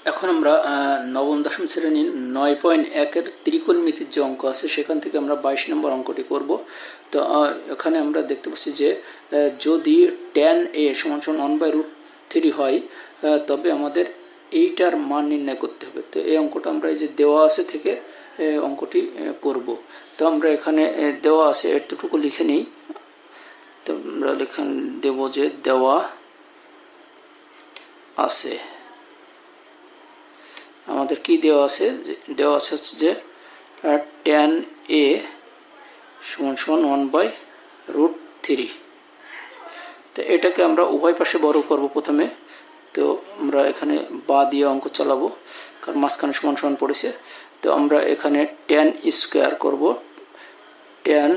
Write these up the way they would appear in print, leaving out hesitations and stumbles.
এখন আমরা নবম দশম শ্রেণীর 9.1-এর ত্রিকোণমিতির যে অঙ্ক আছে সেখান থেকে আমরা 22 নম্বর অঙ্কটি করব। তো এখানে আমরা দেখতে পাচ্ছি যে যদি tan a = 1/√3 হয় তবে আমাদের এইটার মান নির্ণয় করতে হবে। তো এই অঙ্কটা আমরা এই যে দেওয়া আছে থেকে অঙ্কটি করব। তো আমরা এখানে দেওয়া আছে এতটুকু লিখে নিই। তো আমরা লিখে দেব যে দেওয়া আছে, আমাদের কি দেওয়া আছে, হচ্ছে যে tan a = 1/√3। তো এটাকে আমরা উভয় পাশে বড় করব প্রথমে। তো আমরা এখানে বা দিয়ে অঙ্ক চালাবো, কারণ মাঝখানে সমান সমান পড়েছে। তো আমরা এখানে tan স্কোয়ার করব, tan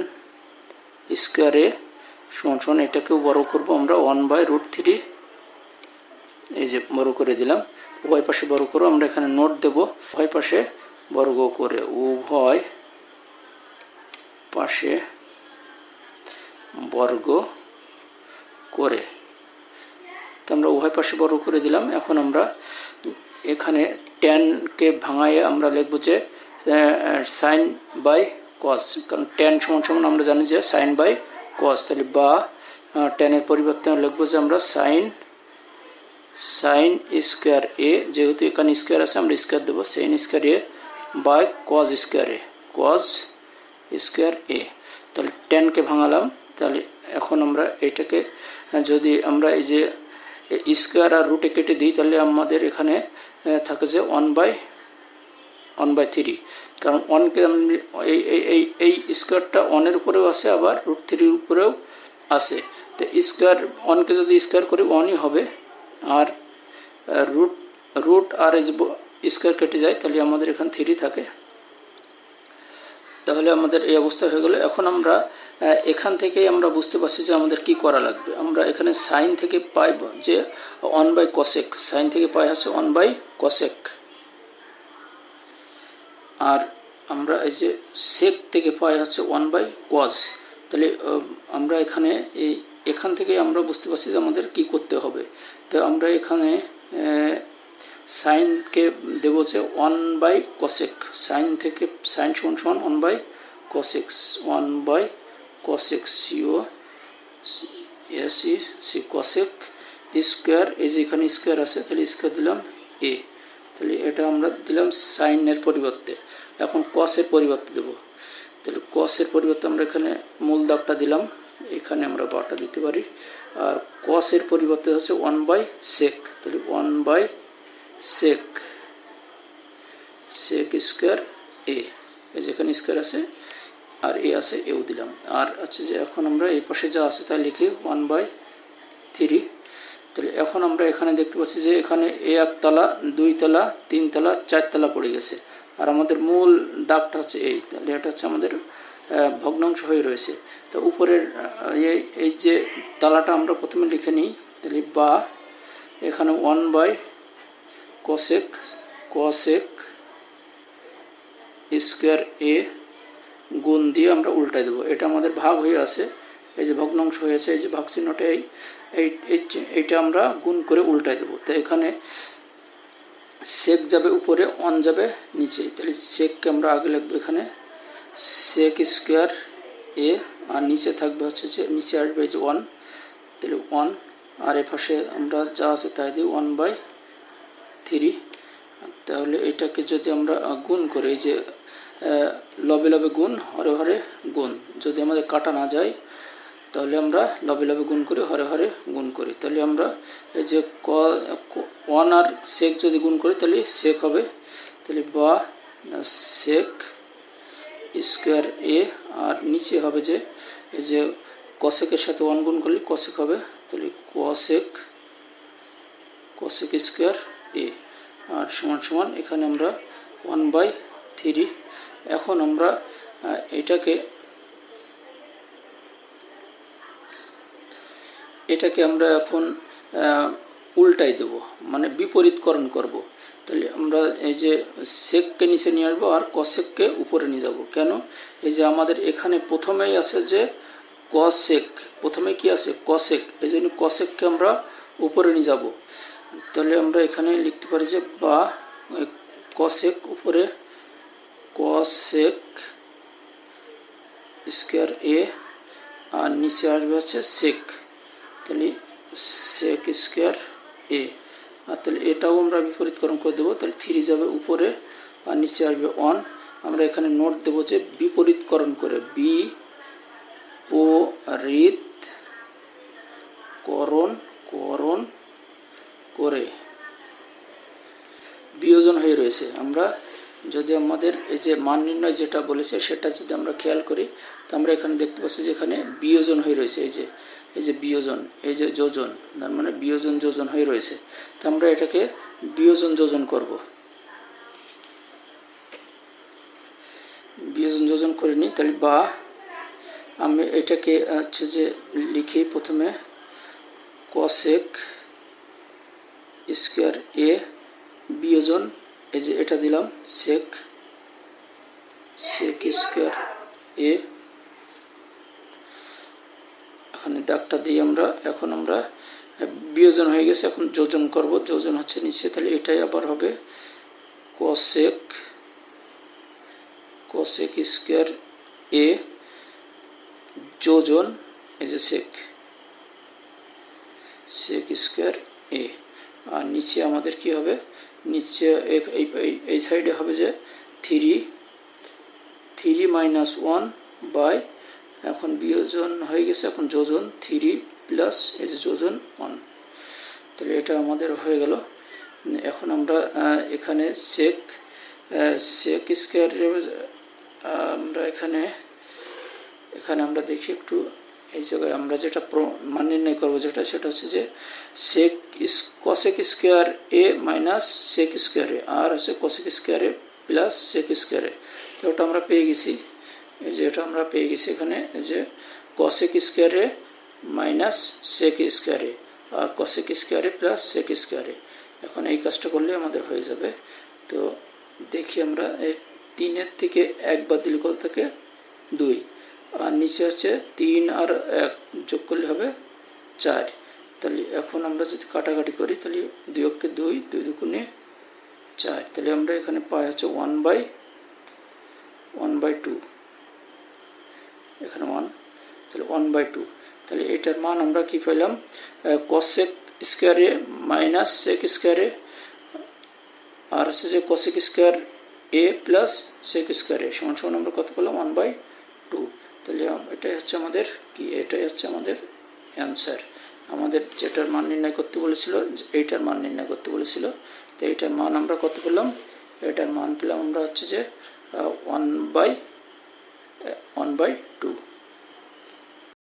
স্কোয়ারে = এটাকেও বড় করব আমরা 1/√3। এই যে বড় করে দিলাম, উভয় পাশে বর্গ করে আমরা এখানে নোট দেব, উভয় পাশে বর্গ করে, উভয় পাশে বর্গ করে। তো আমরা উভয় পাশে বর্গ করে দিলাম। এখন আমরা এখানে ট্যানকে ভাঙায় আমরা লিখব যে সাইন বাই কস, কারণ ট্যান সমান আমরা জানি যে সাইন বাই কস। তাহলে বা ট্যানের পরিবর্তে লিখব যে আমরা সাইন স্কোয়ার এ, যেহেতু এখানে স্কোয়ার আছে আমরা স্কোয়ার দেবো, sine square a by cos square a, cos square a. তাহলে টেনকে ভাঙালাম। তাহলে এখন আমরা এটাকে যদি আমরা এই যে স্কোয়ার আর রুটে কেটে দিই, তাহলে আমাদের এখানে থাকে যে 1/3, কারণ 1কে এই স্কোয়ারটা 1-এর উপরেও আছে, আবার √3-এর উপরেও আছে। তো স্কোয়ার 1কে যদি স্কোয়ার করি 1ই হবে, আর রুট আর এই স্কোয়ার কেটে যায়, তাহলে আমাদের এখানে 3 থাকে। তাহলে আমাদের এই অবস্থা হয়ে গেল। এখন আমরা এখান থেকে আমরা বুঝতে পারছি যে আমাদের কি করা লাগবে। আমরা এখানে সাইন থেকে পাই যে 1/cosec, সাইন থেকে পাই হচ্ছে 1/cosec, আর আমরা এই যে সেক থেকে পাই হচ্ছে 1/cos। তাহলে আমরা এখান থেকে আমরা বুঝতে পারছি যে আমাদের কি করতে হবে। তো আমরা এখানে সাইনকে দেবো যে 1/cosec, সাইন থেকে sign = 1/cosec, 1/cosec cosec square, এই যে এখানে স্কোয়ার আছে, তাহলে স্কোয়ার দিলাম এ। তাহলে এটা আমরা দিলাম সাইনের পরিবর্তে। এখন কসের পরিবর্তে দেব, তাহলে কসের পরিবর্তে আমরা এখানে মূল দাগটা দিলাম, এখানে আমরা বাটা দিতে পারি। আর কসের পরিবর্তে হচ্ছে 1/sec, তাহলে 1/sec স্কোয়ার এ, এই যেখানে স্কোয়ার আছে আর এ আছে, এও দিলাম। আর আছে যে এখন আমরা এই পাশে যা আছে তা লিখি 1/3। তাহলে এখন আমরা এখানে দেখতে পাচ্ছি যে এখানে 1 তলা, 2 তলা, 3 তলা, 4 তলা পড়ে গেছে, আর আমাদের মূল দাগটা হচ্ছে এই। তাহলে এটা হচ্ছে আমাদের ভগ্নাংশ হয়ে রয়েছে। তো উপরের এই যে তালাটা আমরা প্রথমে লিখে নিই। তাহলে বা এখানে 1/cosec স্কোয়ার এ গুণ দিয়ে আমরা উল্টাই দেবো। এটা আমাদের ভাগ হয়ে আছে, এই যে ভগ্নাংশ হয়েছে, এই যে ভাগ চিহ্নটা এইটা আমরা গুণ করে উল্টাই দেবো। তো এখানে সেক যাবে উপরে, 1 যাবে নিচে। তাহলে সেককে আমরা আগে লিখবো এখানে সেক স্কোয়ার এ, আর নিচে থাকবে হচ্ছে যে নিচে আসবে এই যে 1, তাহলে 1, আর এ পাশে আমরা যা আছে তাই দিই 1/3। তাহলে এটাকে যদি আমরা গুণ করি, এই যে লবে লবে গুণ, হরে হরে গুণ, যদি আমাদের কাটা না যায় তাহলে আমরা লবে লবে গুণ করি, হরে হরে গুণ করি। তাহলে আমরা এই যে 1 আর সেক যদি গুণ করি তাহলে সেক হবে। তাহলে বা সেক স্কোয়ার এ, আর নিচে হবে যে এই যে কসেকের সাথে 1 গুণ করলে কসেক হবে, তাহলে কসেক স্কোয়ার এ, আর সমান এখানে আমরা 1/3। এখন আমরা এটাকে আমরা এখন উল্টাই দেব, মানে বিপরীতকরণ করব। তাহলে আমরা এই যে সেককে নিচে নিয়ে আসবো আর কসেককে উপরে নিয়ে যাব। কেন? এই যে আমাদের এখানে প্রথমেই আছে যে কসেক, প্রথমে কি আছে কসেক, এই জন্য কসেককে আমরা উপরে নিয়ে যাব। তাহলে আমরা এখানে লিখতে পারি যে বা কসেক উপরে কসেক স্কোয়ার এ আর নিচে আসবে হচ্ছে সেক, তাহলে সেক স্কোয়ার এ। আর তাহলে এটাও আমরা বিপরীতকরণ করে দেবো, তাহলে 3 যাবে উপরে আর নিচে আসবে 1। আমরা এখানে নোট দেবো যে বিপরীতকরণ করে, বিপরীতকরণ করে বিয়োজন হয়ে রয়েছে। আমরা যদি আমাদের এই যে মান নির্ণয় যেটা বলেছে সেটা যদি আমরা খেয়াল করি, তো আমরা এখানে দেখতে পাচ্ছি যে এখানে বিয়োজন হয়ে রয়েছে, এই যে বিয়োজন, এই যে যোজন, তার মানে বিয়োজন যোজন হয়ে রয়েছে। তো আমরা এটাকে বিয়োজন যোজন করব, বিয়োজন যোজন করে নিই। তাহলে বা আমি এটাকে হচ্ছে যে লিখি প্রথমে কসেক স্কোয়ার এ বিয়োজন, এই যে এটা দিলাম সেক স্কোয়ার এ, এখানে দাগটা দিই আমরা। এখন আমরা বিয়োজন হয়ে গেছে, এখন যোজন করব, যোজন হচ্ছে নিচে, তাহলে এটাই আবার হবে কসেক স্কোয়ার এ যোজন এই যে সেক স্কোয়ার এ। আর নিচে আমাদের কি হবে, নিচে এই সাইডে হবে যে 3 মাইনাস 1 বাই, এখন বিয়োজন হয়ে গেছে, এখন যোজন 3 প্লাস এই যে যোজন 1, তাহলে এটা আমাদের হয়ে গেল। এখন আমরা এখানে সেক স্কোয়ার আমরা এখানে আমরা দেখি একটু, এই জায়গায় আমরা যেটা মান নির্ণয় করবো সেটা হচ্ছে যে কসেক স্কোয়ার এ মাইনাস সেক স্কোয়ার এ, আর হচ্ছে কসেক স্কোয়ার এ প্লাস সেক স্কোয়ার এ। তো ওটা আমরা পেয়ে গেছি, এই যে এটা আমরা পেয়ে গেছি এখানে, যে কসেক স্কোয়ার এ মাইনাস সেক স্কোয়ার এ আর কসেক স্কোয়ার এ প্লাস সেক স্কোয়ার এ। এখন এই কাজটা করলে আমাদের হয়ে যাবে। তো দেখি আমরা এই 3 থেকে 1 বাদ দিলে কত থাকে 2, আর নিচে হচ্ছে 3 আর 1 যোগ করলে হবে 4। তাহলে এখন আমরা যদি কাটাকাটি করি, তাহলে 2 কে 2, 2 দুগুণে 4, তাহলে আমরা এখানে পাই হচ্ছে 1/2, এখানে 1, তাহলে 1/2। তাহলে এটার মান আমরা কি পেলাম, কসেক স্কোয়ার এ মাইনাস সেক স্কোয়ার এ, আর হচ্ছে যে কসেক স্কোয়ার এ প্লাস সেক স্কোয়ার এ সমান সমান আমরা কত পেলাম 1/2। তাহলে এটাই হচ্ছে আমাদের কি, এটাই হচ্ছে আমাদের অ্যান্সার। আমাদের যেটার মান নির্ণয় করতে বলেছিল, এইটার মান নির্ণয় করতে বলেছিল, তো এইটার মান আমরা কত পেলাম, এটার মান পেলাম আমরা হচ্ছে যে 1/2।